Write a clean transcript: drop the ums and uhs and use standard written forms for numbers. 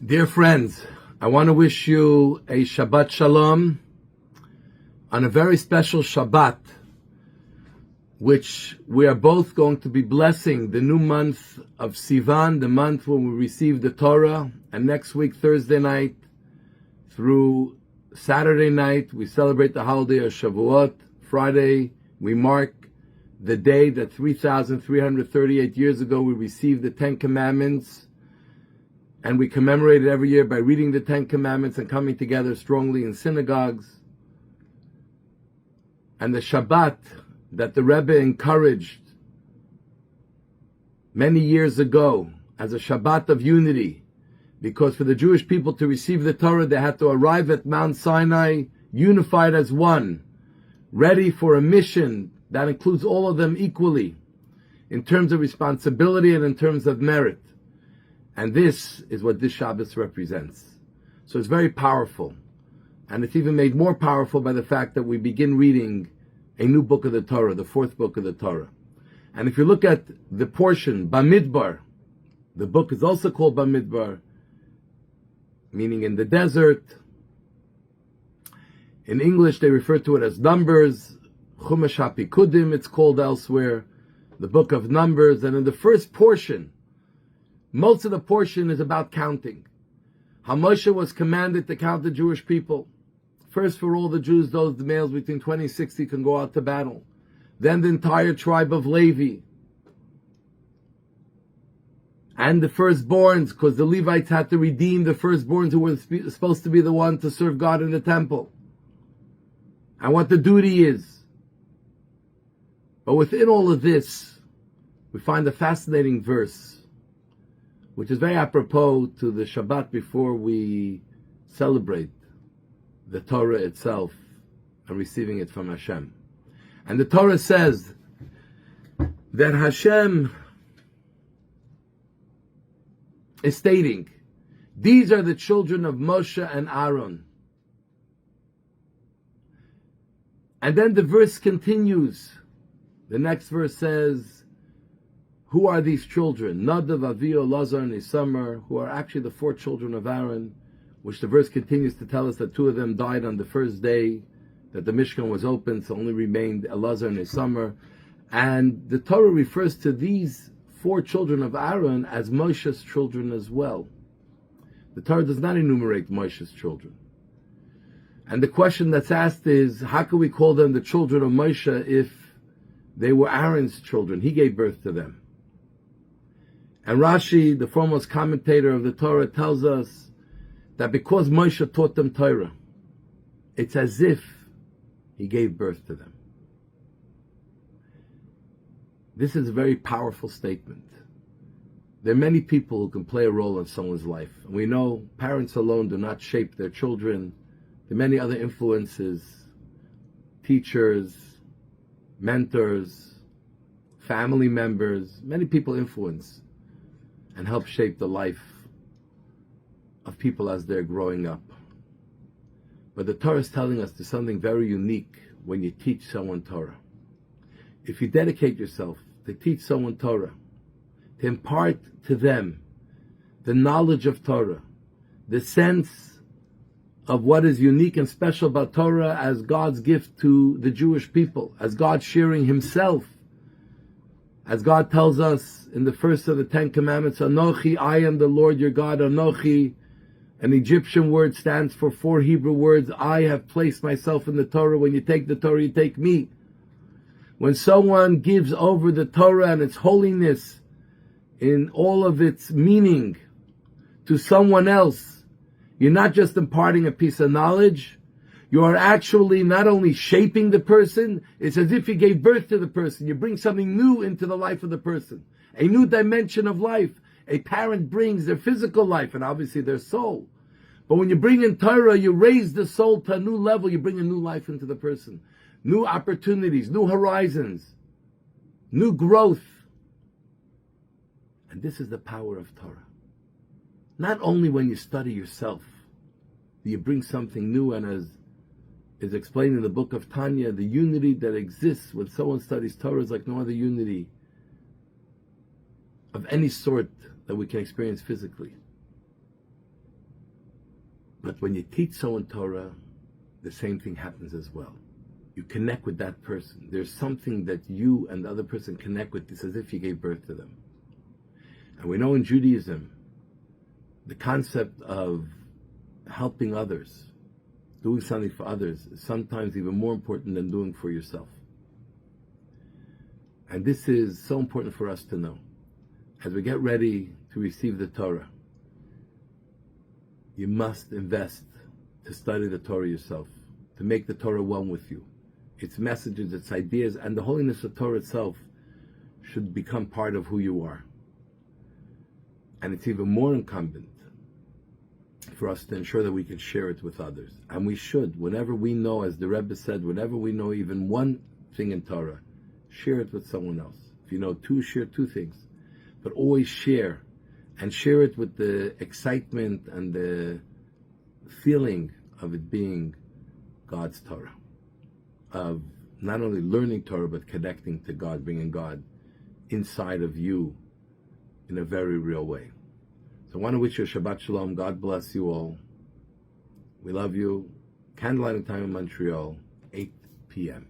Dear friends, I want to wish you a Shabbat Shalom on a very special Shabbat, which we are both going to be blessing the new month of Sivan, the month when we receive the Torah, and next week, Thursday night through Saturday night, we celebrate the holiday of Shavuot. Friday, we mark the day that 3,338 years ago we received the Ten Commandments. And we commemorate it every year by reading the Ten Commandments and coming together strongly in synagogues. And the Shabbat that the Rabbi encouraged many years ago as a Shabbat of unity, because for the Jewish people to receive the Torah, they had to arrive at Mount Sinai unified as one, ready for a mission that includes all of them equally in terms of responsibility and in terms of merit. And this is what this Shabbos represents. So it's very powerful. And it's even made more powerful by the fact that we begin reading a new book of the Torah, the fourth book of the Torah. And if you look at the portion, Bamidbar, the book is also called Bamidbar, meaning in the desert. In English, they refer to it as Numbers. Chumash HaPikudim, it's called elsewhere, the book of Numbers. And in the first portion, most of the portion is about counting. How Moshe was commanded to count the Jewish people. First for all the Jews, those the males between 20 and 60 can go out to battle. Then the entire tribe of Levi. And the firstborns, because the Levites had to redeem the firstborns who were supposed to be the one to serve God in the temple. And what the duty is. But within all of this, we find a fascinating verse, which is very apropos to the Shabbat before we celebrate the Torah itself and receiving it from Hashem. And the Torah says that Hashem is stating, these are the children of Moshe and Aaron. And then the verse continues. The next verse says, who are these children? Nadav, Avio, Lazar, and Isamar, who are actually the four children of Aaron, which the verse continues to tell us that two of them died on the first day that the Mishkan was opened, so only remained Elazar and Isamar. And the Torah refers to these four children of Aaron as Moshe's children as well. The Torah does not enumerate Moshe's children. And the question that's asked is, how can we call them the children of Moshe if they were Aaron's children? He gave birth to them. And Rashi, the foremost commentator of the Torah, tells us that because Moshe taught them Torah, it's as if he gave birth to them. This is a very powerful statement. There are many people who can play a role in someone's life. And we know parents alone do not shape their children. There are many other influences, teachers, mentors, family members. Many people influence and help shape the life of people as they're growing up. But the Torah is telling us there's something very unique when you teach someone Torah. If you dedicate yourself to teach someone Torah, to impart to them the knowledge of Torah, the sense of what is unique and special about Torah as God's gift to the Jewish people, as God sharing Himself, as God tells us in the first of the Ten Commandments, Anochi, I am the Lord your God, Anochi. An Egyptian word stands for four Hebrew words. I have placed myself in the Torah. When you take the Torah, you take me. When someone gives over the Torah and its holiness in all of its meaning to someone else, you're not just imparting a piece of knowledge, you are actually not only shaping the person, it's as if you gave birth to the person. You bring something new into the life of the person, a new dimension of life. A parent brings their physical life and obviously their soul. But when you bring in Torah, you raise the soul to a new level, you bring a new life into the person. New opportunities, new horizons, new growth. And this is the power of Torah. Not only when you study yourself, do you bring something new, and as is explained in the book of Tanya, the unity that exists when someone studies Torah is like no other unity of any sort that we can experience physically. But when you teach someone Torah, the same thing happens as well. You connect with that person. There's something that you and the other person connect with. It's as if you gave birth to them. And we know in Judaism, the concept of helping others, doing something for others, is sometimes even more important than doing for yourself. And this is so important for us to know. As we get ready to receive the Torah, you must invest to study the Torah yourself, to make the Torah one with you. Its messages, its ideas, and the holiness of Torah itself should become part of who you are. And it's even more incumbent for us to ensure that we can share it with others. And we should, whenever we know, as the Rabbi said, whenever we know even one thing in Torah, share it with someone else. If you know two, share two things. But always share, and share it with the excitement and the feeling of it being God's Torah, of not only learning Torah, but connecting to God, bringing God inside of you in a very real way. So I want to wish you a Shabbat Shalom. God bless you all. We love you. Candlelighting time in Montreal, 8 p.m.